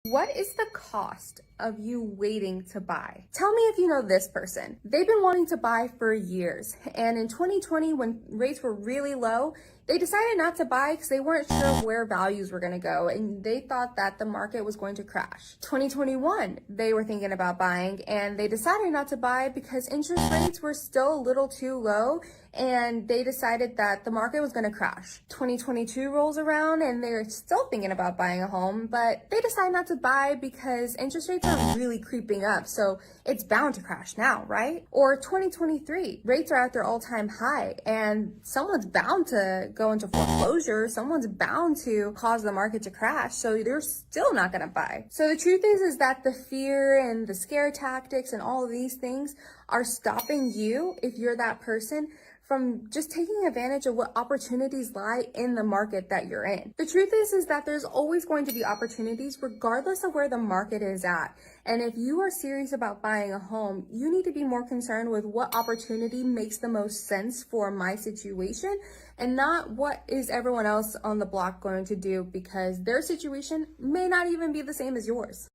What is the cost of you waiting to buy? Tell me if you know this person. They've been wanting to buy for years. And in 2020, when rates were really low, they decided not to buy because they weren't sure where values were going to go. And they thought that the market was going to crash. 2021, they were thinking about buying and they decided not to buy because interest rates were still a little too low. And they decided that the market was going to crash. 2022 rolls around and they're still thinking about buying a home, but they decide not to buy because interest rates are really creeping up. So it's bound to crash now, right? Or 2023, rates are at their all-time high and someone's bound to go into foreclosure. Someone's bound to cause the market to crash. So they're still not going to buy. So the truth is that the fear and the scare tactics and all of these things are stopping you, if you're that person, from just taking advantage of what opportunities lie in the market that you're in. The truth is that there's always going to be opportunities regardless of where the market is at. And if you are serious about buying a home, you need to be more concerned with what opportunity makes the most sense for my situation and not what is everyone else on the block going to do, because their situation may not even be the same as yours.